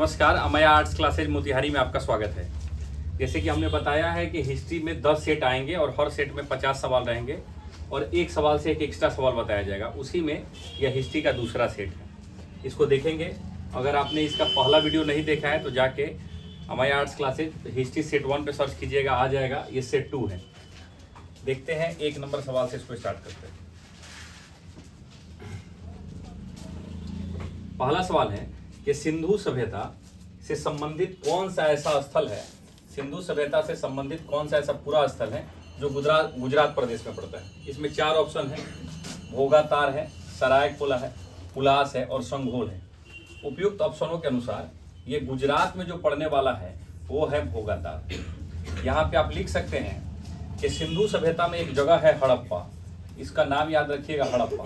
नमस्कार, Amaya arts classes Motihari में आपका स्वागत है। जैसे कि हमने बताया है कि हिस्ट्री में 10 सेट आएंगे और हर सेट में 50 सवाल रहेंगे और एक सवाल से एक एक्स्ट्रा सवाल बताया जाएगा। उसी में यह हिस्ट्री का दूसरा सेट है, इसको देखेंगे। अगर आपने इसका पहला वीडियो नहीं देखा है तो जाके Amaya arts classes history set 1 पे सर्च कीजिएगा, आ जाएगा। ये सेट 2 है। देखते हैं 1 नंबर सवाल से इसको स्टार्ट करते हैं। पहला सवाल है कि सिंधु सभ्यता से संबंधित कौन सा ऐसा स्थल है, सिंधु सभ्यता से संबंधित कौन सा ऐसा पूरा स्थल है जो गुजरात प्रदेश में पड़ता है। इसमें 4 ऑप्शन है, भोगातार है, सरायकोला है, पुलास है और संघोल है। उपयुक्त ऑप्शनों के अनुसार ये गुजरात में जो पड़ने वाला है वो है भोगातार। यहाँ पे आप लिख सकते हैं कि सिंधु सभ्यता में एक जगह है हड़प्पा, इसका नाम याद रखिएगा, हड़प्पा।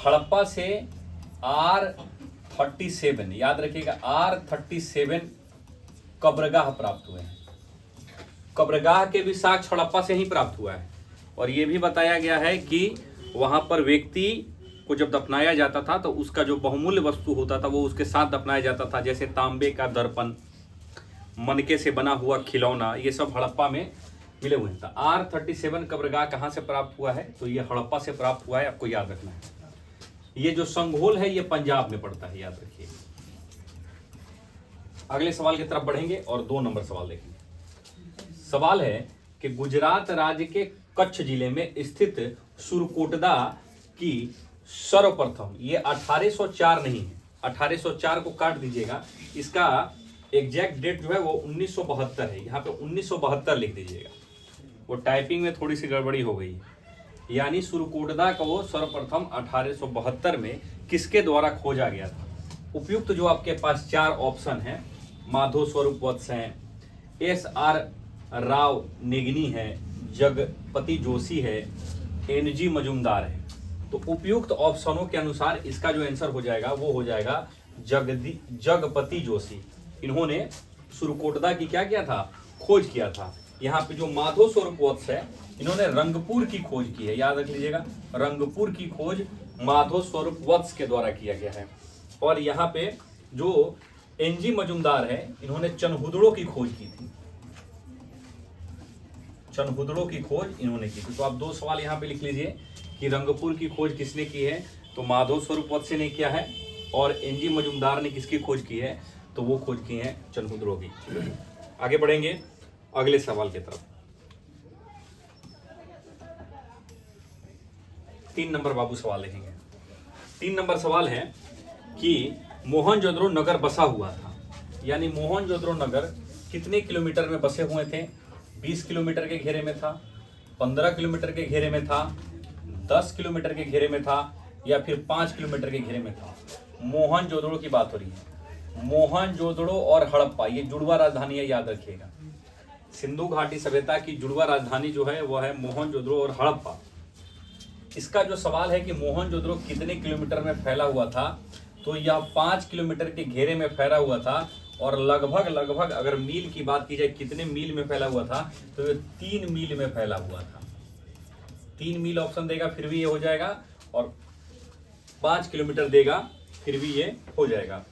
हड़प्पा से R37 याद रखिएगा, R37 कब्रगाह प्राप्त हुए हैं। कब्रगाह के भी साक्ष्य हड़प्पा से ही प्राप्त हुआ है। और ये भी बताया गया है कि वहां पर व्यक्ति को जब दफनाया जाता था तो उसका जो बहुमूल्य वस्तु होता था वो उसके साथ दफनाया जाता था, जैसे तांबे का दर्पण, मनके से बना हुआ खिलौना, ये सब हड़प्पा में मिले हुए हैं। R37 कब्रगाह कहाँ से प्राप्त हुआ है? तो ये हड़प्पा से प्राप्त हुआ है, आपको याद रखना है। ये जो संघोल है ये पंजाब में पड़ता है, याद रखिए। अगले सवाल की तरफ बढ़ेंगे और 2 नंबर सवाल देखेंगे। सवाल है कि गुजरात राज्य के कच्छ जिले में स्थित सुरकोटदा की सर्वप्रथम, ये 1804 नहीं है, 1804 को काट दीजिएगा, इसका एग्जैक्ट डेट जो है वो 1972 है। यहाँ पे 1972 लिख दीजिएगा, वो टाइपिंग में थोड़ी सी गड़बड़ी हो गई है। यानी सुरकोटदा को वो सर्वप्रथम 1872 में किसके द्वारा खोजा गया था? उपयुक्त जो आपके पास 4 ऑप्शन हैं, माधो स्वरूप वत्स हैं, SR राव नेगनी है, जगपति जोशी है, NG मजुमदार है। तो उपयुक्त ऑप्शनों के अनुसार इसका जो आंसर हो जाएगा वो हो जाएगा जगपति जोशी। इन्होंने सुरकोटदा की क्या किया था? खोज किया था। यहाँ पे जो माधो स्वरूप वत्स है, इन्होंने रंगपुर की खोज की है, याद रख लीजिएगा, रंगपुर की खोज माधो स्वरूप वत्स के द्वारा किया गया है। और यहाँ पे जो NG मजुमदार है, इन्होंने चनहुदड़ो की खोज की थी, चनहुदड़ो की खोज इन्होंने की थी। तो आप 2 सवाल यहाँ पे लिख लीजिए कि रंगपुर की खोज किसने की है? तो माधो स्वरूप वत्स ने किया है। और NG मजुमदार ने किसकी खोज की है? तो वो खोज की है चनहुदड़ो की। आगे बढ़ेंगे अगले सवाल की तरफ। 3 नंबर बाबू सवाल लिखेंगे। 3 नंबर सवाल है कि मोहनजोदड़ो नगर बसा हुआ था, यानी मोहनजोदड़ो नगर कितने किलोमीटर में बसे हुए थे? 20 किलोमीटर के घेरे में था, 15 किलोमीटर के घेरे में था, 10 किलोमीटर के घेरे में था, या फिर 5 किलोमीटर के घेरे में था? मोहनजोदड़ो की बात हो रही है। मोहनजोदड़ो और हड़प्पा ये जुड़वा राजधानी है, याद रखिएगा। सिंधु घाटी सभ्यता की जुड़वा राजधानी जो है वह है मोहनजोदड़ो और हड़प्पा। इसका जो सवाल है कि मोहनजोदड़ो कितने किलोमीटर में फैला हुआ था, तो यह 5 किलोमीटर के घेरे में फैला हुआ था। और लगभग अगर मील की बात की जाए कितने मील में फैला हुआ था, तो ये 3 मील में फैला हुआ था। 3 मील ऑप्शन देगा फिर भी ये हो जाएगा, और 5 किलोमीटर देगा फिर भी ये हो जाएगा।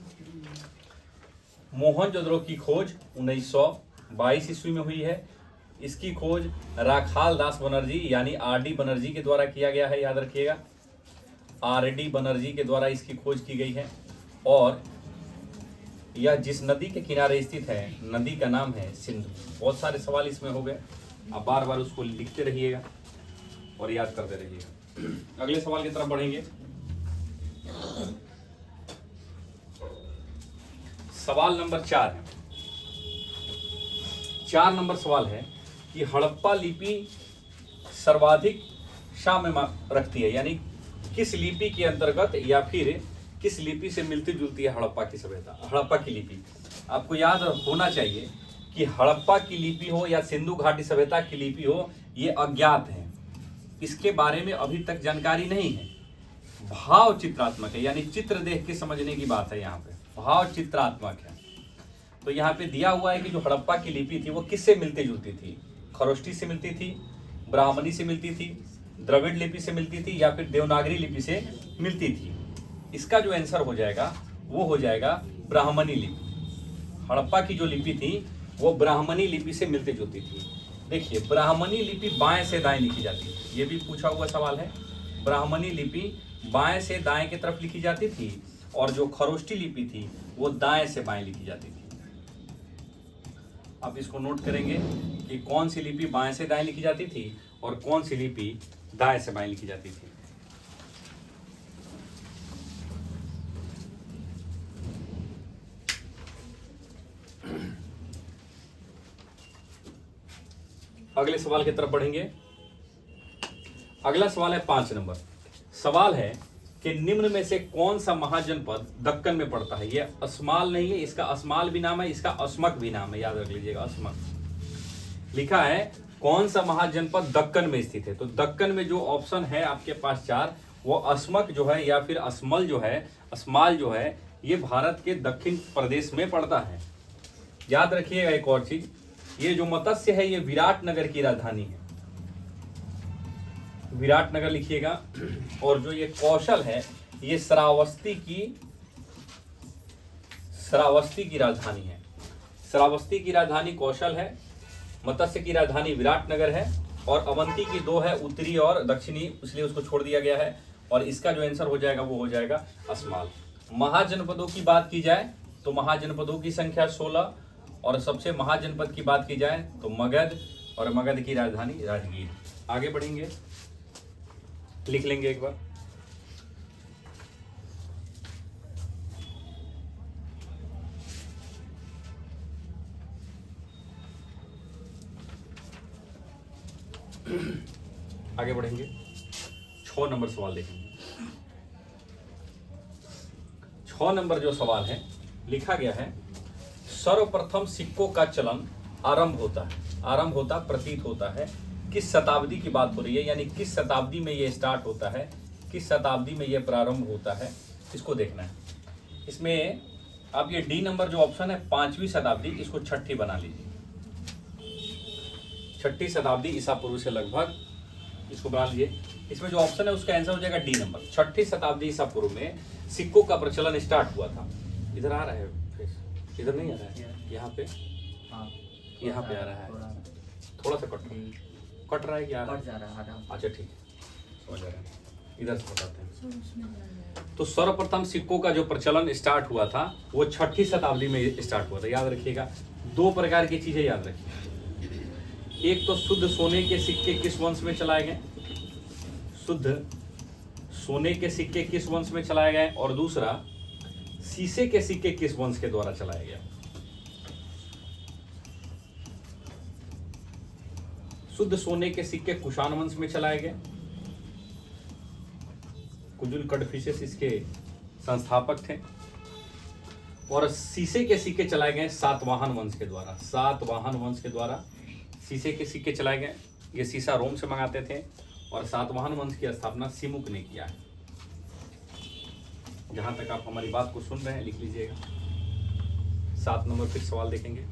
मोहनजोदड़ो की खोज 1922 ईस्वी में हुई है। इसकी खोज राखाल दास बनर्जी यानी RD बनर्जी के द्वारा किया गया है, याद रखिएगा, RD बनर्जी के द्वारा इसकी खोज की गई है। और यह जिस नदी के किनारे स्थित है, नदी का नाम है सिंधु। बहुत सारे सवाल इसमें हो गए, आप बार बार उसको लिखते रहिएगा और याद करते रहिएगा। अगले सवाल की तरफ बढ़ेंगे। सवाल नंबर 4 है। 4 नंबर सवाल है कि हड़प्पा लिपि सर्वाधिक साम्य रखती है, यानी किस लिपि के अंतर्गत या फिर किस लिपि से मिलती जुलती है हड़प्पा की सभ्यता, हड़प्पा की लिपि। आपको याद होना चाहिए कि हड़प्पा की लिपि हो या सिंधु घाटी सभ्यता की लिपि हो, ये अज्ञात है, इसके बारे में अभी तक जानकारी नहीं है। भाव चित्रात्मक है, यानी चित्र देख के समझने की बात है। यहाँ पे भाव चित्रात्मक है। तो यहाँ पे दिया हुआ है कि जो हड़प्पा की लिपि थी वो किससे मिलती जुलती थी? खरोष्टी से मिलती थी, ब्राह्मणी से मिलती थी, द्रविड़ लिपि से मिलती थी, या फिर देवनागरी लिपि से मिलती थी? इसका जो आंसर हो जाएगा वो हो जाएगा ब्राह्मणी लिपि। हड़प्पा की जो लिपि थी वो ब्राह्मणी लिपि से मिलती जुलती थी। देखिए, ब्राह्मणी लिपि बाएं से दाएं लिखी जाती थी, ये भी पूछा हुआ सवाल है। ब्राह्मणी लिपि बाएं से दाएं की तरफ लिखी जाती थी और जो खरोष्टी लिपि थी वो दाएं से बाएं लिखी जाती थी। आप इसको नोट करेंगे कि कौन सी लिपि बाएं से दाएं लिखी जाती थी और कौन सी लिपि दाएं से बाएं लिखी जाती थी। अगले सवाल की तरफ बढ़ेंगे। अगला सवाल है 5 नंबर। सवाल है कि निम्न में से कौन सा महाजनपद दक्कन में पड़ता है। यह अस्माल नहीं है, इसका अस्माल भी नाम है, इसका अस्मक भी नाम है, याद रख लीजिएगा। अस्मक लिखा है कौन सा महाजनपद दक्कन में स्थित है। तो दक्कन में जो ऑप्शन है आपके पास 4, वो अस्मक जो है या फिर असमल जो है, अस्माल जो है, ये भारत के दक्षिण प्रदेश में पड़ता है। याद रखिएगा एक और चीज, ये जो मत्स्य है ये विराटनगर की राजधानी है, विराटनगर लिखिएगा। और जो ये कौशल है ये श्रावस्ती की राजधानी है। श्रावस्ती की राजधानी कौशल है, मत्स्य की राजधानी विराटनगर है और अवंती की 2 है, उत्तरी और दक्षिणी, इसलिए उसको छोड़ दिया गया है। और इसका जो आंसर हो जाएगा वो हो जाएगा अस्माल। महाजनपदों की बात की जाए तो महाजनपदों की संख्या 16 और सबसे महाजनपद की बात की जाए तो मगध, और मगध की राजधानी राजगीर। आगे बढ़ेंगे, लिख लेंगे एक बार। आगे बढ़ेंगे, 6 नंबर सवाल देखेंगे। 6 नंबर जो सवाल है लिखा गया है, सर्वप्रथम सिक्कों का चलन आरंभ होता प्रतीत होता है। किस शताब्दी की बात हो रही है, यानी किस शताब्दी में ये स्टार्ट होता है, किस शताब्दी में ये प्रारंभ होता है, इसको देखना है। इसमें आप ये डी नंबर जो ऑप्शन है 5वीं शताब्दी, इसको छठी बना लीजिए। 6ठी शताब्दी ईसा पूर्व से लगभग, इसको बना लीजिए। इसमें जो ऑप्शन है उसका आंसर हो जाएगा डी नंबर। 6ठी शताब्दी ईसा पूर्व में सिक्कों का प्रचलन स्टार्ट हुआ था। इधर आ रहा है, इधर नहीं आ रहा है, यहाँ पे, यहाँ पे आ रहा है, थोड़ा सा कट रहा है क्या? कट जा रहा है। अच्छा ठीक है, समझ आ रहा है, इधर से बताते हैं। तो सर्वप्रथम सिक्कों का जो प्रचलन स्टार्ट हुआ था वो 6ठी शताब्दी में स्टार्ट हुआ था। याद रखिएगा, 2 प्रकार की चीजें याद रखिए। एक तो शुद्ध सोने के सिक्के किस वंश में चलाए गए, शुद्ध सोने के सिक्के किस वंश में चलाए गए, और दूसरा शीशे के सिक्के किस वंश के द्वारा चलाया गया। शुद्ध सोने के सिक्के कुषाण वंश में चलाए गए, कुजुल कडफिसेस इसके संस्थापक थे। और शीशे के सिक्के चलाए गए सातवाहन वंश के द्वारा। सातवाहन वंश के द्वारा शीशे के सिक्के चलाए गए। ये शीशा रोम से मंगाते थे और सातवाहन वंश की स्थापना सिमुक ने किया है। जहां तक आप हमारी बात को सुन रहे हैं लिख लीजिएगा। 7 नंबर फिर सवाल देखेंगे।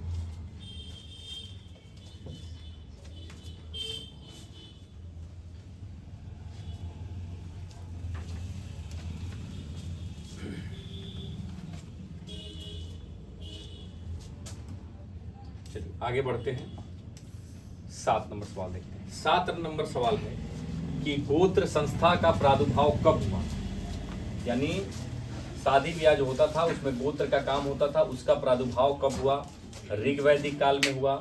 चलिए आगे बढ़ते हैं, 7 नंबर सवाल देखते हैं। 7 नंबर सवाल है कि गोत्र संस्था का प्रादुर्भाव कब हुआ। यानी शादी ब्याह जो होता था उसमें गोत्र का काम होता था, उसका प्रादुर्भाव कब हुआ। ऋग वैदिक काल में हुआ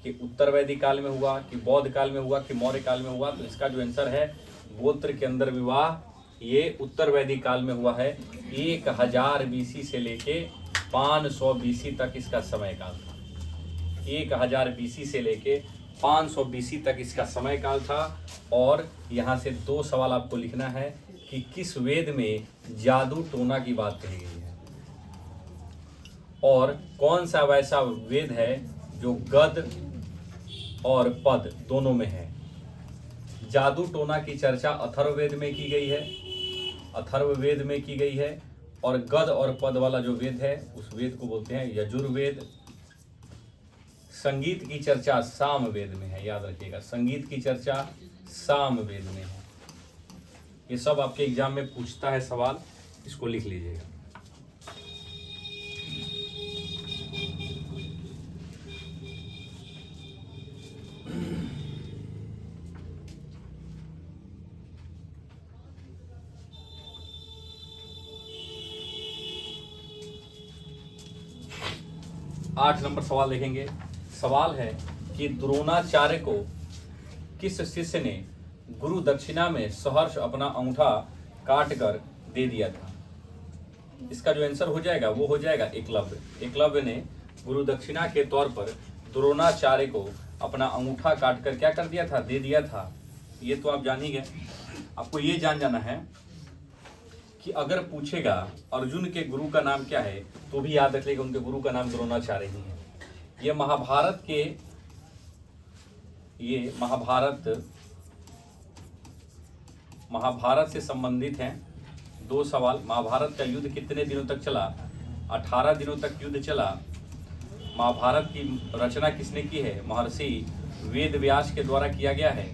कि उत्तर वैदिक काल में हुआ कि बौद्ध काल में हुआ कि मौर्य काल में हुआ। तो इसका जो आंसर है गोत्र के अंदर विवाह, ये उत्तर वैदिक काल में हुआ है। 1000 BC से लेके 500 BC तक इसका समय काल था। 1000 BC से लेके 500 BC तक इसका समय काल था। और यहाँ से 2 सवाल आपको लिखना है कि किस वेद में जादू टोना की बात कही गई है और कौन सा वैसा वेद है जो गद और पद दोनों में है। जादू टोना की चर्चा अथर्ववेद में की गई है, अथर्ववेद में की गई है। और गद और पद वाला जो वेद है उस वेद को बोलते हैं यजुर्वेद। संगीत की चर्चा सामवेद में है, याद रखिएगा, संगीत की चर्चा सामवेद में है। ये सब आपके एग्जाम में पूछता है सवाल, इसको लिख लीजिएगा। 8 नंबर सवाल देखेंगे। सवाल है कि द्रोणाचार्य को किस शिष्य ने गुरु दक्षिणा में सहर्ष अपना अंगूठा काट कर दे दिया था? इसका जो आंसर हो जाएगा वो हो जाएगा एकलव्य। एकलव्य ने गुरु दक्षिणा के तौर पर द्रोणाचार्य को अपना अंगूठा काट कर क्या कर दिया था? दे दिया था। ये तो आप जान ही गए। आपको ये जाना है कि अगर पूछेगा अर्जुन के गुरु का नाम क्या है तो भी याद रख लेगा उनके गुरु का नाम द्रोणाचार्य ही है। ये महाभारत से संबंधित हैं। 2 सवाल। महाभारत का युद्ध कितने दिनों तक चला? 18 दिनों तक युद्ध चला। महाभारत की रचना किसने की है? महर्षि वेद व्यास के द्वारा किया गया है।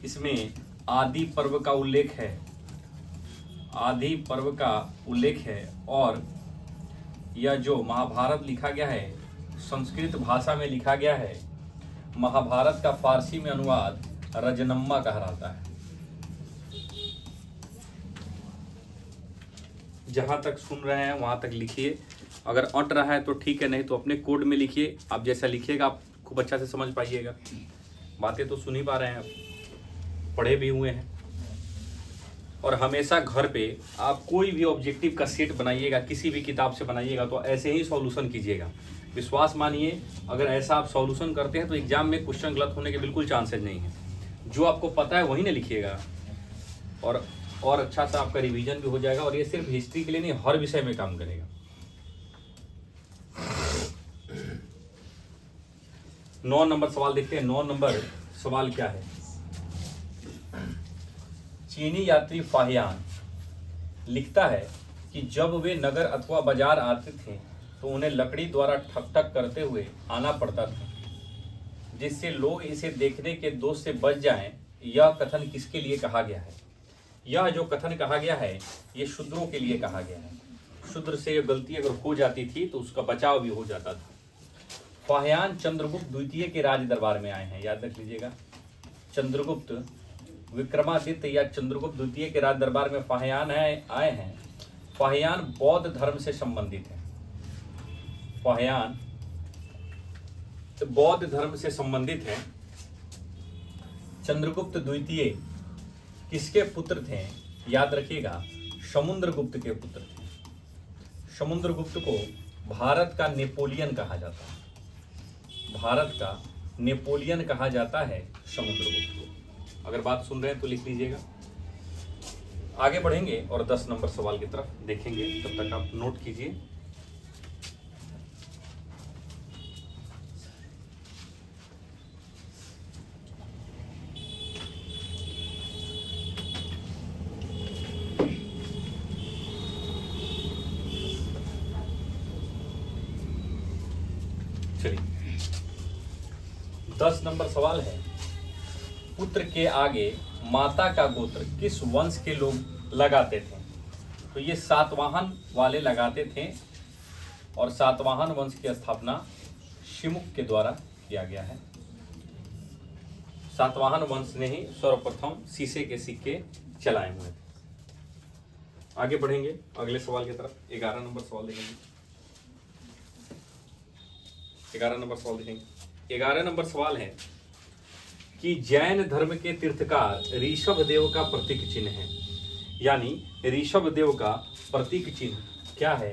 इसमें आदि पर्व का उल्लेख है और यह जो महाभारत लिखा गया है संस्कृत भाषा में लिखा गया है। महाभारत का फारसी में अनुवाद रजनम्मा कहलाता है। जहां तक सुन रहे हैं वहां तक लिखिए। अगर अट रहा है तो ठीक है, नहीं तो अपने कोड में लिखिए। आप जैसा लिखिएगा आप खूब अच्छा से समझ पाइएगा। बातें तो सुन ही पा रहे हैं, आप पढ़े भी हुए हैं। और हमेशा घर पे आप कोई भी ऑब्जेक्टिव का सेट बनाइएगा, किसी भी किताब से बनाइएगा तो ऐसे ही सॉल्यूशन कीजिएगा। विश्वास मानिए, अगर ऐसा आप सॉल्यूशन करते हैं तो एग्जाम में क्वेश्चन गलत होने के बिल्कुल चांसेज नहीं है। जो आपको पता है वही ना लिखिएगा और अच्छा सा आपका रिवीजन भी हो जाएगा। और ये सिर्फ हिस्ट्री के लिए नहीं, हर विषय में काम करेगा। 9 नंबर सवाल देखते हैं। 9 नंबर सवाल क्या है? चीनी यात्री फाहियान लिखता है कि जब वे नगर अथवा बाजार आते थे तो उन्हें लकड़ी द्वारा ठक ठक करते हुए आना पड़ता था, जिससे लोग इसे देखने के दोष से बच जाएं। यह कथन किसके लिए कहा गया है? यह जो कथन कहा गया है ये शूद्रों के लिए कहा गया है। शूद्र से गलती अगर हो जाती थी तो उसका बचाव भी हो जाता था। फाहियान चंद्रगुप्त द्वितीय के राज दरबार में आए हैं, याद रख लीजिएगा। चंद्रगुप्त विक्रमादित्य या चंद्रगुप्त द्वितीय के राज दरबार में फाहियान आए हैं। फाहियान बौद्ध धर्म से संबंधित है। फाहियान बौद्ध धर्म से संबंधित है। चंद्रगुप्त द्वितीय किसके पुत्र थे? याद रखिएगा, समुद्रगुप्त के पुत्र थे। समुद्रगुप्त को भारत का नेपोलियन कहा जाता है। भारत का नेपोलियन कहा जाता है समुद्रगुप्त को। अगर बात सुन रहे हैं तो लिख लीजिएगा। आगे बढ़ेंगे और 10 नंबर सवाल की तरफ देखेंगे, तब तक आप नोट कीजिए। चलिए 10 नंबर सवाल है, पुत्र के आगे माता का गोत्र किस वंश के लोग लगाते थे? तो ये सातवाहन वाले लगाते थे और सातवाहन वंश की स्थापना शिमुक के द्वारा किया गया है। सातवाहन वंश ने ही सर्वप्रथम शीशे के सिक्के चलाए हुए थे। आगे बढ़ेंगे अगले सवाल की तरफ। 11 नंबर सवाल देखेंगे। 11 नंबर सवाल देखेंगे। 11 नंबर सवाल है कि जैन धर्म के तीर्थकार ऋषभ देव का प्रतीक चिन्ह है। यानी ऋषभ देव का प्रतीक चिन्ह क्या है?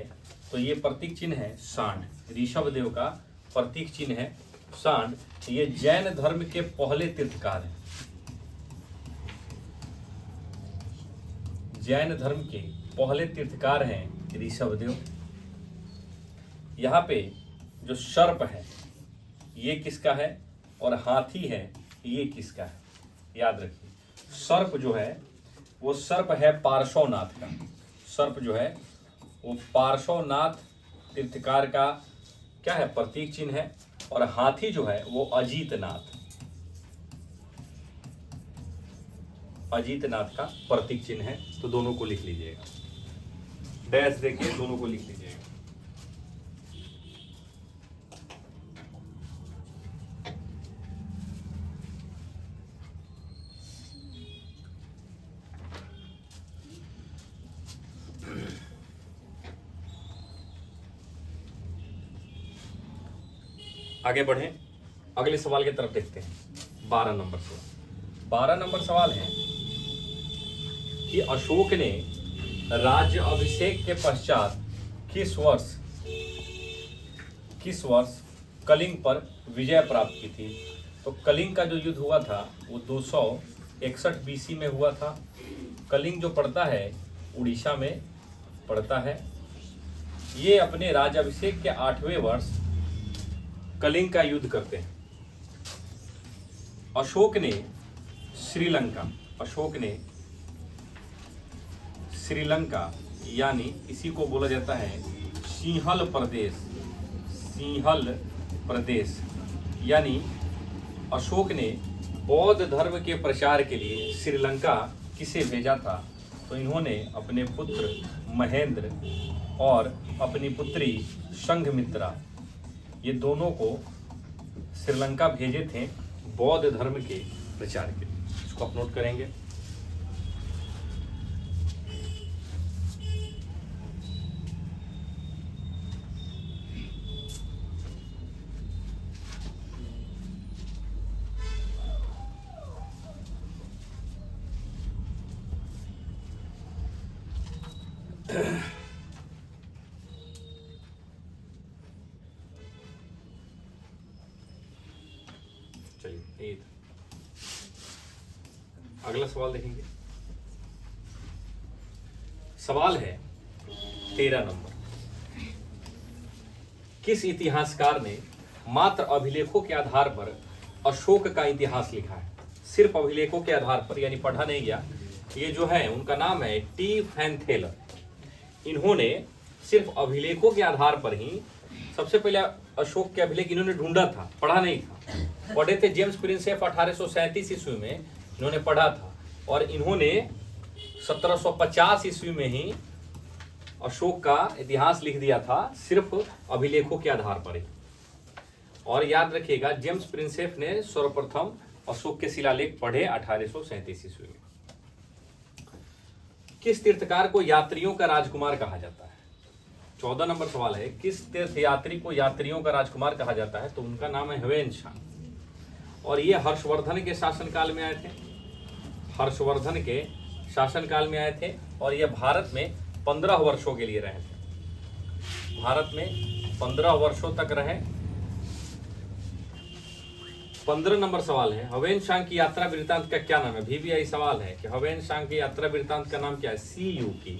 तो ये प्रतीक चिन्ह है सांड। ऋषभ देव का प्रतीक चिन्ह है सांड। ये जैन धर्म के पहले तीर्थकार हैं। जैन धर्म के पहले तीर्थकार हैं ऋषभ देव। यहाँ पे जो सर्प है ये किसका है और हाथी है ये किसका है? याद रखिए, सर्प जो है वो सर्प है पार्श्वनाथ का। सर्प जो है वो पार्श्वनाथ तीर्थकार का क्या है? प्रतीक चिन्ह है। और हाथी जो है वो अजीतनाथ का प्रतीक चिन्ह है। तो दोनों को लिख लीजिएगा, डैश देखिए, दोनों को लिख लीजिएगा। आगे बढ़ें, अगले सवाल की तरफ देखते हैं। 12 नंबर सवाल। 12 नंबर सवाल है कि अशोक ने राज्य अभिषेक के पश्चात किस वर्ष कलिंग पर विजय प्राप्त की थी? तो कलिंग का जो युद्ध हुआ था वो 261 बीसी में हुआ था। कलिंग जो पड़ता है उड़ीसा में पड़ता है। ये अपने राज्याभिषेक के 8वें वर्ष कलिंग का युद्ध करते हैं। अशोक ने श्रीलंका यानी इसी को बोला जाता है सिंहल प्रदेश यानी अशोक ने बौद्ध धर्म के प्रचार के लिए श्रीलंका किसे भेजा था? तो इन्होंने अपने पुत्र महेंद्र और अपनी पुत्री संघमित्रा, ये दोनों को श्रीलंका भेजे थे बौद्ध धर्म के प्रचार के लिए। इसको आप नोट करेंगे। चलिए अगला सवाल देखेंगे। सवाल है 13 नंबर। किस इतिहासकार ने मात्र अभिलेखों के आधार पर अशोक का इतिहास लिखा है? सिर्फ अभिलेखों के आधार पर, यानी पढ़ा नहीं गया। ये जो है उनका नाम है टी फैन थेलर। इन्होंने सिर्फ अभिलेखों के आधार पर ही सबसे पहले अशोक के अभिलेख इन्होंने ढूंढा था, पढ़ा नहीं था। पढ़े थे जेम्स प्रिंसेप 1837 ईस्वी में इन्होंने पढ़ा था, और इन्होंने 1750 ईस्वी में ही अशोक का इतिहास लिख दिया था सिर्फ अभिलेखों के आधार पर ही। और याद रखिएगा जेम्स प्रिंसेप ने सर्वप्रथम अशोक के शिलालेख पढ़े 1837 ईस्वी में। किस तीर्थकार को यात्रियों का राजकुमार कहा जाता है? 14 नंबर सवाल है, किस तीर्थयात्री को यात्रियों का राजकुमार कहा जाता है? तो उनका नाम है ह्वेन-त्सांग, और ये हर्षवर्धन के शासनकाल में आए थे। हर्षवर्धन के शासनकाल में आए थे, और ये भारत में 15 वर्षों के लिए रहे थे। भारत में 15 वर्षों तक रहे। 15 नंबर सवाल है, ह्वेन-त्सांग की यात्रा वृत्तांत का क्या नाम है? VVI सवाल है कि ह्वेन-त्सांग की यात्रा वृत्तांत का नाम क्या है? CUT।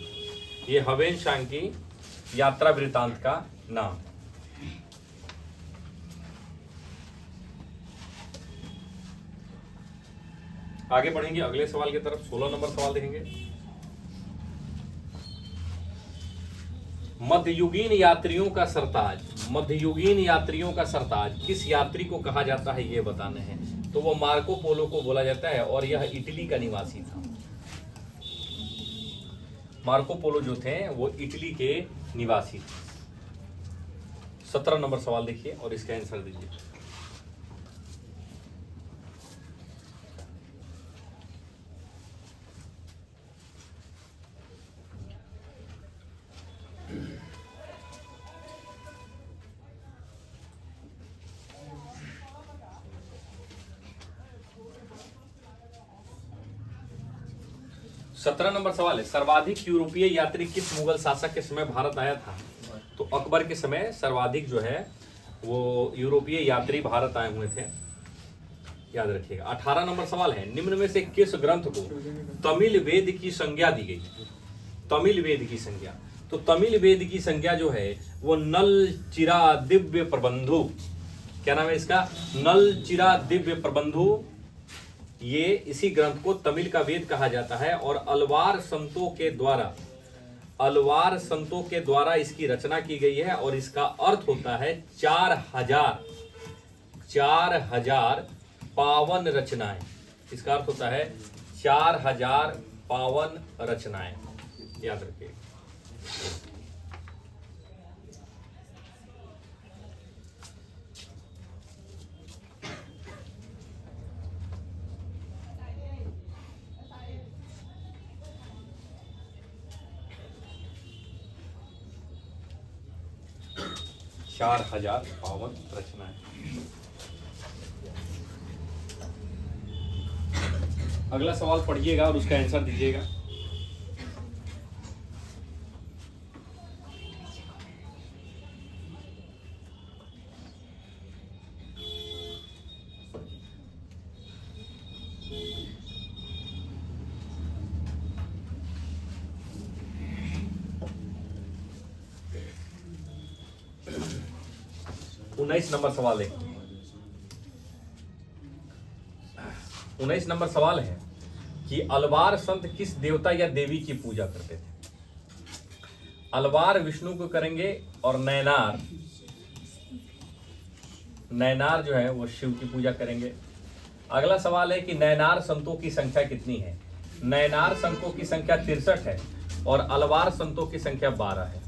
ये ह्वेन-त्सांग की यात्रा वृत्तांत का नाम। आगे बढ़ेंगे अगले सवाल की तरफ। 16 नंबर सवाल देखेंगे। मध्ययुगीन यात्रियों का सरताज किस यात्री को कहा जाता है, ये बताने हैं। तो वो मार्को पोलो को बोला जाता है, और यह इटली का निवासी था। मार्को पोलो जो थे वो इटली के निवासी थे। 17 नंबर सवाल देखिए और इसका आंसर दीजिए। सत्रह नंबर सवाल है, सर्वाधिक यूरोपीय यात्री किस मुगल शासक के समय भारत आया था? तो अकबर के समय सर्वाधिक जो है वो यूरोपीय यात्री भारत आए हुए थे, याद रखिएगा। 18 नंबर सवाल है, निम्न में से किस ग्रंथ को तमिल वेद की संज्ञा दी गई? तमिल वेद की संज्ञा, तो तमिल वेद की संज्ञा जो है वो नल चिरा दिव्य प्रबंधु, क्या नाम है इसका? नल चिरा दिव्य प्रबंधु। ये इसी ग्रंथ को तमिल का वेद कहा जाता है, और अलवार संतों के द्वारा इसकी रचना की गई है, और इसका अर्थ होता है 4000 पावन रचनाएं। इसका अर्थ होता है 4000 पावन रचनाएं, याद रखिए। 4052 रचनाएं। अगला सवाल पढ़िएगा और उसका आंसर दीजिएगा। उन्नीस नंबर सवाल है। 19 नंबर सवाल है कि अलवार संत किस देवता या देवी की पूजा करते थे। अलवार विष्णु को करेंगे और नैनार जो है वो शिव की पूजा करेंगे। अगला सवाल है कि नैनार संतों की संख्या कितनी है। नैनार संतों की संख्या 63 है और अलवार संतों की संख्या 12 है।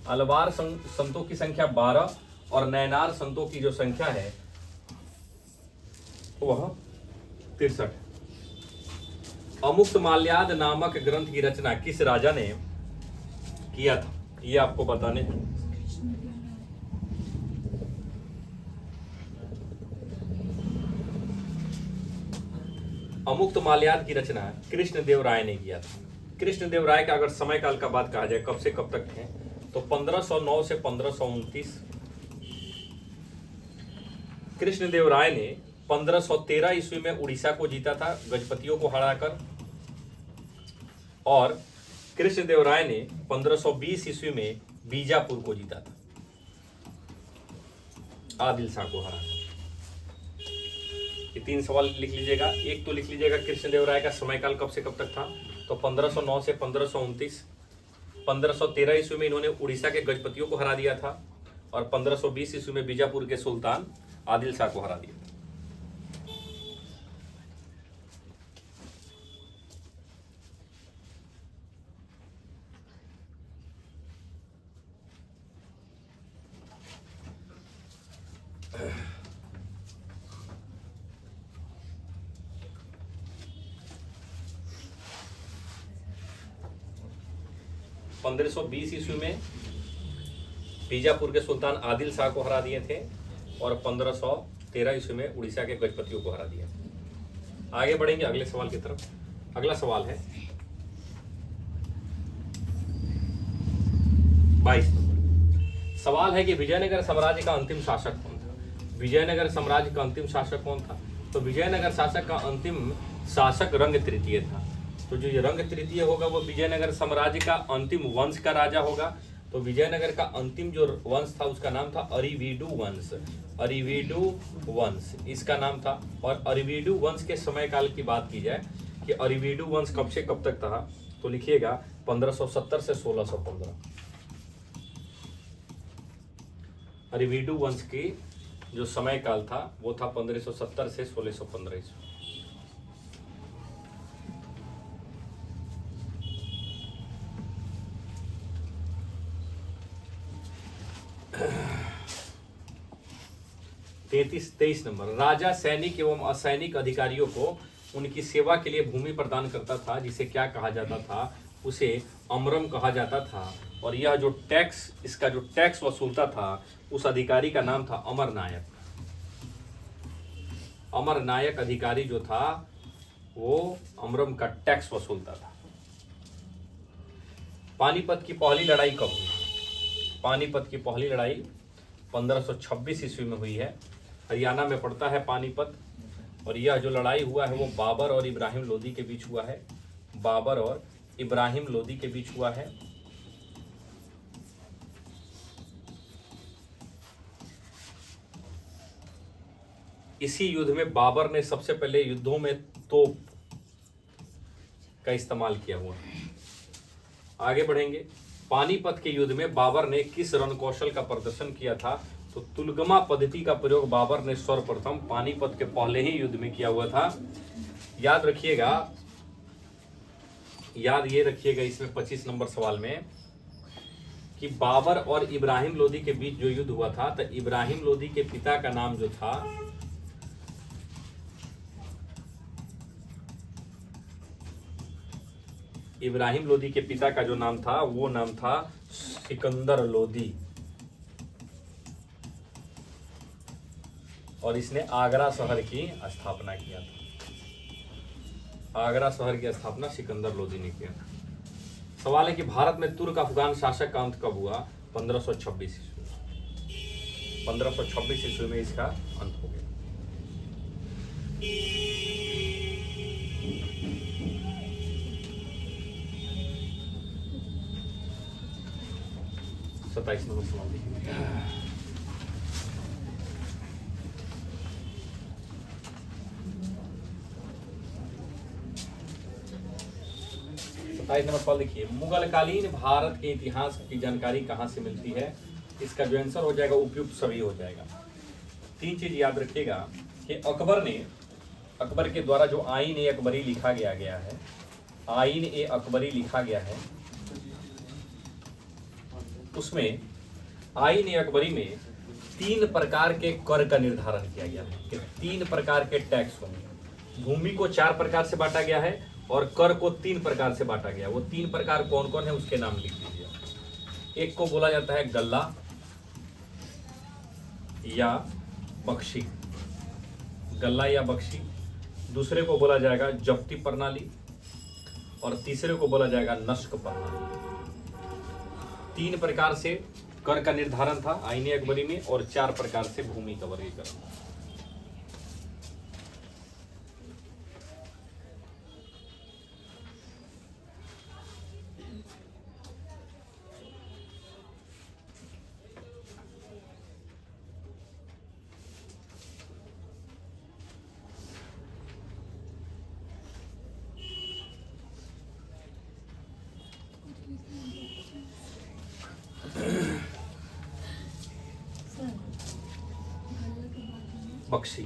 अलवार संतों की संख्या 12 और नैनार संतों की जो संख्या है वह 63 है। अमुक्त माल्याद नामक ग्रंथ की रचना किस राजा ने किया था, ये आपको बताने हैं। अमुक्त माल्याद की रचना कृष्णदेव राय ने किया था। कृष्णदेव राय का अगर समय काल का बात कहा जाए कब से कब तक है तो 1509 से 1529। कृष्णदेव राय ने 1513 ईस्वी में उड़ीसा को जीता था गजपतियों को हराकर, और कृष्णदेव राय ने 1520 ईस्वी में बीजापुर को जीता था आदिल शाह को हराकर। ये 3 सवाल लिख लीजिएगा। एक तो लिख लीजिएगा कृष्णदेव राय का समय काल कब से कब तक था, तो 1509 से 1529। 1513 ईस्वी में इन्होंने उड़ीसा के गजपतियों को हरा दिया था और 1520 ईस्वी में बीजापुर के सुल्तान आदिल शाह को हरा दिया। पंद्रह सौ 20 ईस्वी में बीजापुर के सुल्तान आदिल शाह को हरा दिए थे और 1513 ईस्वी में उड़ीसा के गजपतियों को हरा दिया। आगे बढ़ेंगे अगले सवाल की तरफ। अगला सवाल है 22 नंबर सवाल है कि विजयनगर साम्राज्य का अंतिम शासक कौन था। विजयनगर साम्राज्य का अंतिम शासक कौन था, तो विजयनगर शासक का अंतिम शासक रंग तृतीय था। तो जो ये रंग तृतीय होगा वो विजयनगर साम्राज्य का अंतिम वंश का राजा होगा। तो विजयनगर का अंतिम जो वंश था उसका नाम था अरिवीडु वंश। अरिवीडु वंश इसका नाम था। और अरिवीडु वंश के समय काल की बात की जाए कि अरिवीडु वंश कब से कब तक था, तो लिखिएगा 1570 से 1615। अरिवीडु वंश की जो समय काल था वो था 1570 से 1615 ईस्वी। तेईस नंबर राजा सैनिक एवं असैनिक अधिकारियों को उनकी सेवा के लिए भूमि प्रदान करता था, जिसे क्या कहा जाता था, उसे अमरम कहा जाता था। और यह जो टैक्स इसका जो टैक्स वसूलता था उस अधिकारी का नाम था अमरनायक। अमरनायक अधिकारी जो था वो अमरम का टैक्स वसूलता था। पानीपत की पहली लड़ाई कब हुई। पानीपत की पहली लड़ाई 1526 ईस्वी में हुई है। हरियाणा में पड़ता है पानीपत। और यह जो लड़ाई हुआ है वो बाबर और इब्राहिम लोदी के बीच हुआ है। बाबर और इब्राहिम लोदी के बीच हुआ है। इसी युद्ध में बाबर ने सबसे पहले युद्धों में तोप का इस्तेमाल किया हुआ। आगे बढ़ेंगे। पानीपत के युद्ध में बाबर ने किस रणकौशल का प्रदर्शन किया था, तो तुलगमा पद्धति का प्रयोग बाबर ने सर्वप्रथम पानीपत के पहले ही युद्ध में किया हुआ था। याद रखिएगा, याद ये रखिएगा इसमें 25 नंबर सवाल में कि बाबर और इब्राहिम लोदी के बीच जो युद्ध हुआ था, तो इब्राहिम लोदी के पिता का नाम जो था इब्राहिम लोदी के पिता का जो नाम था वो नाम था सिकंदर लोदी। और इसने आगरा शहर की स्थापना किया था। आगरा शहर की स्थापना सिकंदर लोदी ने किया था। सवाल है कि भारत में तुर्क अफगान शासक का अंत कब हुआ? 1526 ईस्वी। 1526 ईस्वी में इसका अंत हो गया। सत्ताईस नंबर सवाल देखिए। 27 नंबर सवाल देखिए, मुगलकालीन भारत के इतिहास की जानकारी कहाँ से मिलती है? इसका जो आंसर हो जाएगा उपयुक्त सभी हो जाएगा। तीन चीज याद रखिएगा कि अकबर के द्वारा जो आईन ए अकबरी लिखा गया है, आईन ए अकबरी लिखा गया है, उसमें आईन ए अकबरी में 3 प्रकार के कर का निर्धारण किया गया है कि 3 प्रकार के टैक्स होंगे। भूमि को 4 प्रकार से बांटा गया है और कर को 3 प्रकार से बांटा गया। वो 3 प्रकार कौन कौन है उसके नाम लिख लीजिए। एक को बोला जाता है गल्ला या बख्शी, गल्ला या बख्शी। दूसरे को बोला जाएगा जब्ती प्रणाली और तीसरे को बोला जाएगा नस्क प्रणाली। 3 प्रकार से कर का निर्धारण था आईन अकबरी में और 4 प्रकार से भूमि का वर्गीकरण। बख्शी,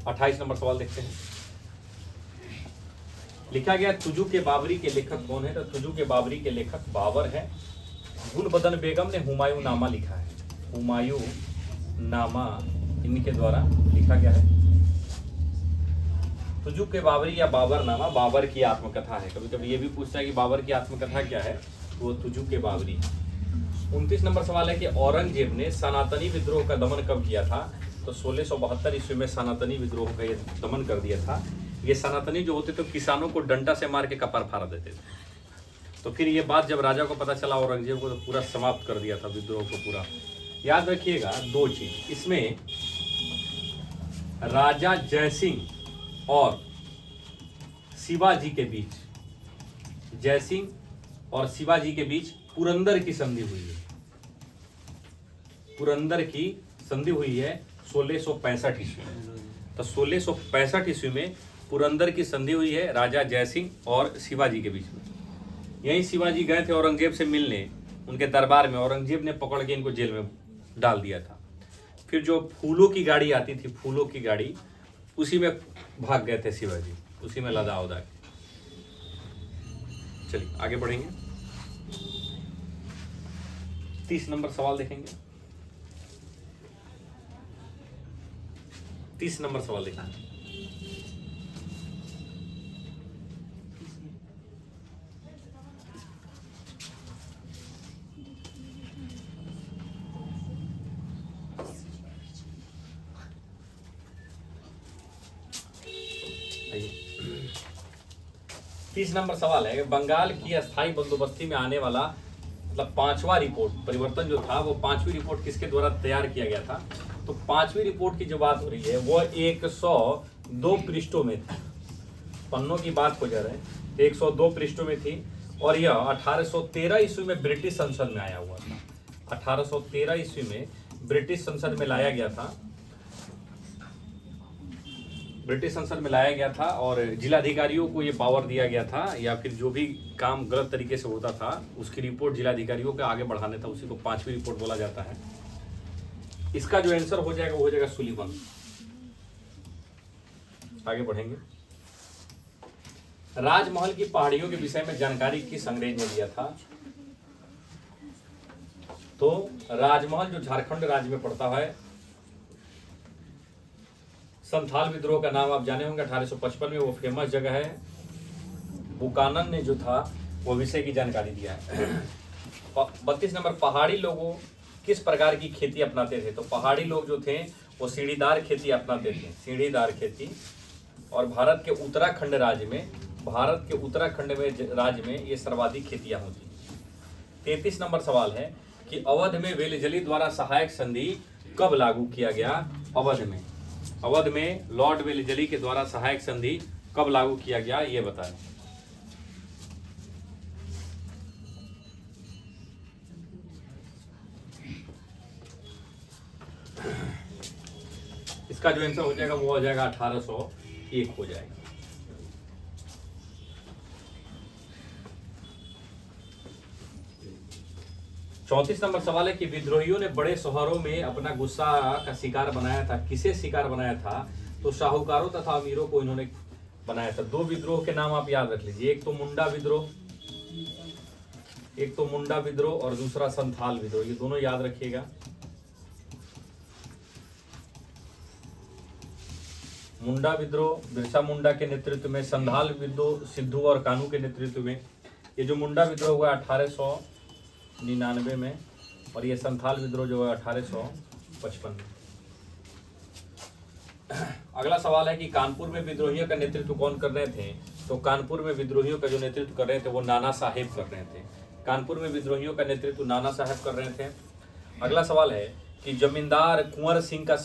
अट्ठाईस नंबर सवाल देखते हैं। लिखा गया तुजू के बाबरी के लेखक कौन है? तो तुजू के बाबरी के लेखक बाबर है। गुलबदन बेगम ने हुमायूं नामा लिखा है। हुमायूं नामा इनके द्वारा लिखा गया है। तुजू के बाबरी या बाबरनामा बाबर की आत्मकथा है। कभी कभी ये भी पूछता है कि बाबर की आत्मकथा क्या है, तो वो तुजू के बाबरी। 29 नंबर सवाल है कि औरंगजेब ने सनातनी विद्रोह का दमन कब किया था? तो 1672 ईस्वी में सनातनी विद्रोह का ये दमन कर दिया था। ये सनातनी जो होते तो किसानों को डंडा से मार के कपार फाड़ा देते थे। तो फिर ये बात जब राजा को पता चला औरंगजेब को, तो पूरा समाप्त कर दिया था विद्रोह को पूरा। याद रखिएगा 2 चीज इसमें, राजा जयसिंह और शिवाजी के बीच, जयसिंह और शिवाजी के बीच पुरंदर की संधि हुई है। पुरंदर की संधि हुई है 1665 ईस्वी में। तो 1665 ईस्वी में पुरंदर की संधि हुई है राजा जयसिंह और शिवाजी के बीच में। यहीं शिवाजी गए थे औरंगजेब से मिलने, उनके दरबार में। औरंगजेब ने पकड़ के इनको जेल में डाल दिया था। फिर जो फूलों की गाड़ी आती थी, फूलों की गाड़ी, उसी में भाग गए थे शिवाजी, उसी में लदा उदा के। चलिए आगे बढ़ेंगे। 30 नंबर सवाल देखेंगे। 30 नंबर सवाल देखेंगे। आइए 30 नंबर सवाल है, बंगाल की अस्थायी बंदोबस्ती में आने वाला मतलब 5वां रिपोर्ट परिवर्तन जो था, वो 5वीं रिपोर्ट किसके द्वारा तैयार किया गया था? तो 5वीं रिपोर्ट की जो बात हो रही है वो 102 पृष्ठों में थी। पन्नों की बात हो जा रहा है, 102 पृष्ठों में थी और यह 1813 ईस्वी में ब्रिटिश संसद में आया हुआ था। 1813 ईस्वी में ब्रिटिश संसद में लाया गया था। ब्रिटिश संसद में लाया गया था और जिलाधिकारियों को ये पावर दिया गया था, या फिर जो भी काम गलत तरीके से होता था उसकी रिपोर्ट जिलाधिकारियों के आगे बढ़ाने था। उसी को 5वीं रिपोर्ट बोला जाता है। इसका जो आंसर हो जाएगा वो हो जाएगा सुलीवन। आगे बढ़ेंगे। राजमहल की पहाड़ियों के विषय में जानकारी किस अंग्रेज ने दिया था? तो राजमहल जो झारखंड राज्य में पड़ता है, संथाल विद्रोह का नाम आप जाने होंगे 1855 में, वो फेमस जगह है। बुकानन ने जो था वो विषय की जानकारी दिया है। 32 नंबर, पहाड़ी लोगों किस प्रकार की खेती अपनाते थे? तो पहाड़ी लोग जो थे वो सीढ़ीदार खेती अपनाते थे, सीढ़ीदार खेती। और भारत के उत्तराखंड राज्य में ये सर्वाधिक खेतियां होती। 33 नंबर सवाल है कि अवध में वेलजली द्वारा सहायक संधि कब लागू किया गया? अवध में लॉर्ड वेलजली के द्वारा सहायक संधि कब लागू किया गया, ये बताएं। इसका जो आंसर हो जाएगा वो हो जाएगा 1801 हो जाएगा। चौंतीस नंबर सवाल है कि विद्रोहियों ने बड़े शहरों में अपना गुस्सा का शिकार बनाया था। किसे शिकार बनाया था? तो साहूकारों तथा अमीरों को इन्होंने बनाया था। दो विद्रोह के नाम आप याद रख लीजिए, एक तो मुंडा विद्रोह और दूसरा संथाल विद्रोह, ये दोनों याद रखिएगा। मुंडा विद्रोह बिरसा मुंडा के नेतृत्व में, संथाल विद्रोह सिद्धू और कान्हू के नेतृत्व में। ये जो मुंडा विद्रोह हुआ 1899 में और ये संथाल विद्रोह जो है 1855 में। अगला सवाल है कि कानपुर में विद्रोहियों का नेतृत्व कौन कर रहे थे? तो कानपुर में विद्रोहियों का जो नेतृत्व कर रहे थे वो नाना साहेब कर रहे थे। कानपुर में विद्रोहियों का नेतृत्व नाना साहेब कर रहे थे। अगला सवाल है कि जमींदार कुंवर सिंह का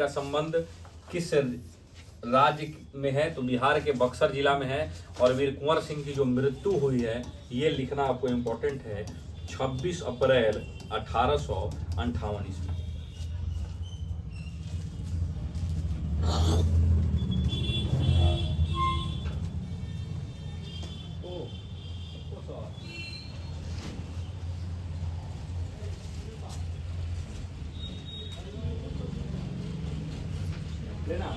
संबंध किस राज्य में है? तो बिहार के बक्सर जिला में है। और वीर कुंवर सिंह की जो मृत्यु हुई है ये लिखना आपको इम्पोर्टेंट है, 26 अप्रैल 1858 ईस्वी। लेना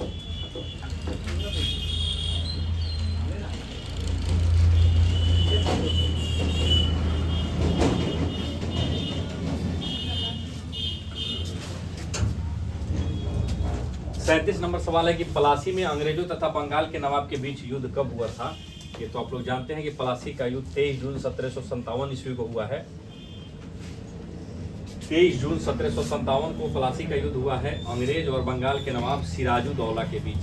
37 नंबर सवाल है कि पलासी में अंग्रेजों तथा बंगाल के नवाब के बीच युद्ध कब हुआ था? ये तो आप लोग जानते हैं कि पलासी का युद्ध 23 जून 1757 ईस्वी को हुआ है। 23 जून 1757 को पलासी का युद्ध हुआ है अंग्रेज और बंगाल के नवाब सिराजू दौला के बीच।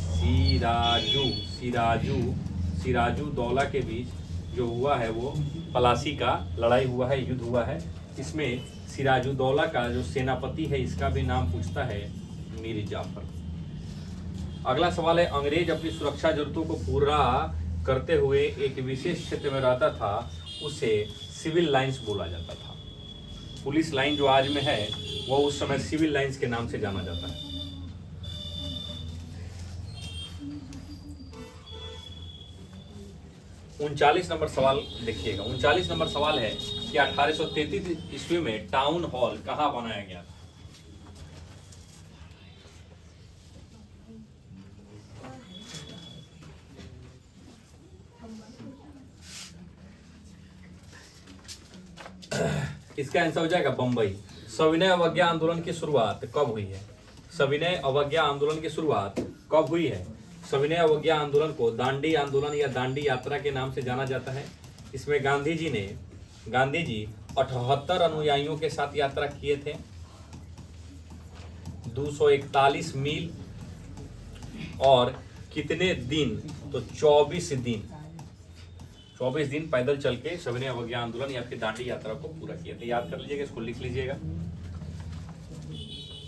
सिराजू दौला के बीच जो हुआ है वो पलासी का लड़ाई हुआ है, युद्ध हुआ है। इसमें सिराजू दौला का जो सेनापति है इसका भी नाम पूछता है मीर जाफर। अगला सवाल है, अंग्रेज अपनी सुरक्षा जरूरतों को पूरा करते हुए एक विशेष क्षेत्र में रहता था, उसे सिविल लाइंस बोला जाता था। पुलिस लाइन जो आज में है वो उस समय सिविल लाइंस के नाम से जाना जाता है। उनचालीस नंबर सवाल देखिएगा। 39 नंबर सवाल है कि 1833 ईस्वी में टाउन हॉल कहाँ बनाया गया था? इसका आंसर हो जाएगा बंबई। सविनय अवज्ञा आंदोलन की शुरुआत कब हुई है? सविनय अवज्ञा आंदोलन की शुरुआत कब हुई है? सविनय अवज्ञा आंदोलन को दांडी आंदोलन या दांडी यात्रा के नाम से जाना जाता है। इसमें गांधी जी 78 अनुयायियों के साथ यात्रा किए थे, 241 मील और कितने दिन? तो 24 दिन पैदल चल के सविनय अवज्ञा आंदोलन या फिर दांडी यात्रा को पूरा किया था। याद कर लीजिएगा, इसको लिख लीजिएगा।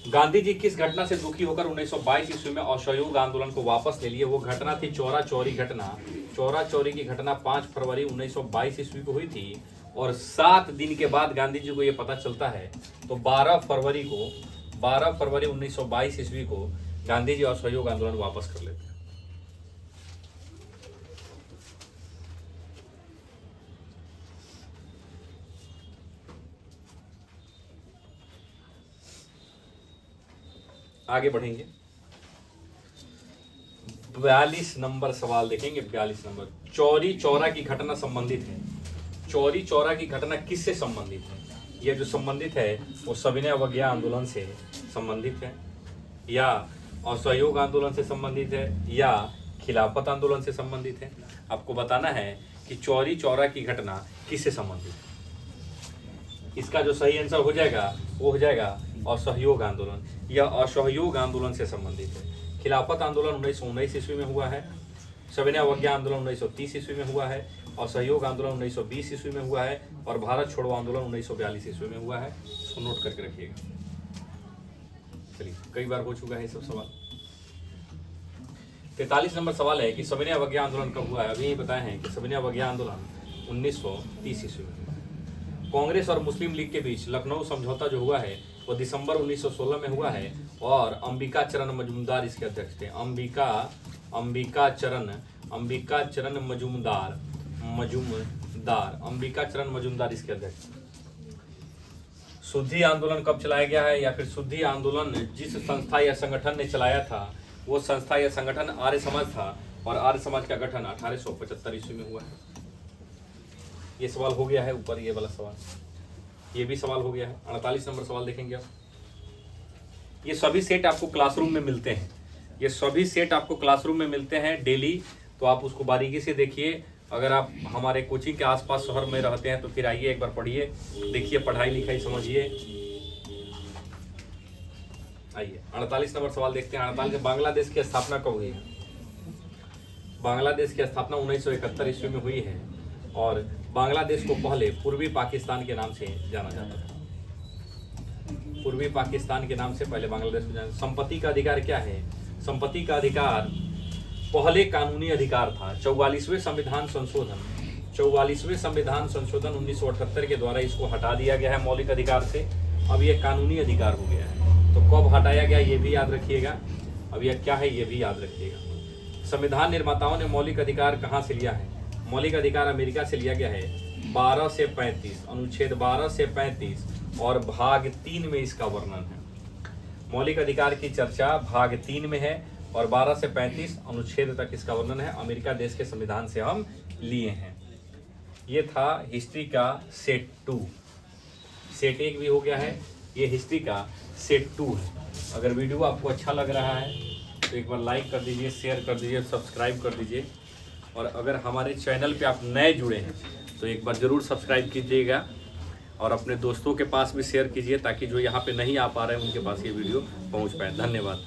गांधी जी किस घटना से दुखी होकर 1922 ईस्वी में असहयोग आंदोलन को वापस ले लिए? वो घटना थी चौरा चौरी घटना। चौरा चौरी की घटना 5 फरवरी 1922 ईस्वी को हुई थी और 7 दिन के बाद गांधी जी को ये पता चलता है, तो 12 फरवरी 1922 ईस्वी को गांधी जी असहयोग आंदोलन वापस कर लेते हैं। आगे बढ़ेंगे। 42 नंबर सवाल देखेंगे। 42 नंबर, चौरी चौरा की घटना संबंधित है। चौरी चौरा की घटना किससे संबंधित है? यह जो संबंधित है वो सविनय अवज्ञा आंदोलन से संबंधित है, या असहयोग आंदोलन से संबंधित है, या खिलाफत आंदोलन से संबंधित है। आपको बताना है कि चौरी चौरा की घटना किससे संबंधित है। इसका जो सही आंसर हो जाएगा वो हो जाएगा असहयोग आंदोलन। यह असहयोग आंदोलन से संबंधित है। खिलाफत आंदोलन 1919 ईस्वी में हुआ है, सविनय अवज्ञा आंदोलन 1930 ईस्वी में हुआ है, असहयोग आंदोलन 1920 ईस्वी में हुआ है और भारत छोड़ो आंदोलन 1942 ईस्वी में हुआ है। इसको नोट करके रखिएगा। चलिए, कई बार हो चुका है सब सवाल। 43 नंबर सवाल है कि सविनय अवज्ञा आंदोलन कब हुआ है। अभी बताए हैं कि सविनय अवज्ञा आंदोलन 1930 ईस्वी में हुआ। कांग्रेस और मुस्लिम लीग के बीच लखनऊ समझौता जो हुआ है वो दिसंबर 1916 में हुआ है और अंबिका चरण मजूमदार इसके अध्यक्ष थे। अंबिका चरण मजूमदार इसके अध्यक्ष। शुद्धि आंदोलन कब चलाया गया है, या फिर शुद्धि आंदोलन जिस संस्था या संगठन ने चलाया था वो संस्था या संगठन आर्य समाज था और आर्य समाज का गठन 1875 ईस्वी में हुआ है। ये सवाल हो गया है ऊपर, ये वाला सवाल, ये भी सवाल हो गया है। 48 नंबर सवाल देखेंगे आप। ये सभी सेट आपको क्लासरूम में मिलते हैं, ये सभी सेट आपको क्लासरूम में मिलते हैं डेली, तो आप उसको बारीकी से देखिए। अगर आप हमारे कोचिंग के आसपास शहर में रहते हैं तो फिर आइए, एक बार पढ़िए, देखिए, पढ़ाई लिखाई समझिए। आइए 48 नंबर सवाल देखते हैं। 48, बांग्लादेश की स्थापना कब हुई है। बांग्लादेश की स्थापना 1971 ईस्वी में हुई है और बांग्लादेश को पहले पूर्वी पाकिस्तान के नाम से जाना जाता था। पूर्वी पाकिस्तान के नाम से पहले बांग्लादेश को जाना। संपत्ति का अधिकार क्या है। संपत्ति का अधिकार पहले कानूनी अधिकार था। 44वें संविधान संशोधन 1978 के द्वारा इसको हटा दिया गया है मौलिक अधिकार से। अब यह कानूनी अधिकार हो गया है। तो कब हटाया गया ये भी याद रखिएगा। अब यह क्या है ये भी याद रखिएगा। संविधान निर्माताओं ने मौलिक अधिकार कहाँ से लिया है। मौलिक अधिकार अमेरिका से लिया गया है। 12 से 35, अनुच्छेद 12 से 35 और भाग 3 में इसका वर्णन है। मौलिक अधिकार की चर्चा भाग 3 में है और 12 से 35 अनुच्छेद तक इसका वर्णन है। अमेरिका देश के संविधान से हम लिए हैं। ये था हिस्ट्री का सेट 2। सेट 1 भी हो गया है, ये हिस्ट्री का सेट 2 है। अगर वीडियो आपको अच्छा लग रहा है तो एक बार लाइक कर दीजिए, शेयर कर दीजिए, सब्सक्राइब कर दीजिए। और अगर हमारे चैनल पे आप नए जुड़े हैं तो एक बार ज़रूर सब्सक्राइब कीजिएगा और अपने दोस्तों के पास भी शेयर कीजिए ताकि जो यहाँ पे नहीं आ पा रहे हैं उनके पास ये वीडियो पहुँच पाए। धन्यवाद।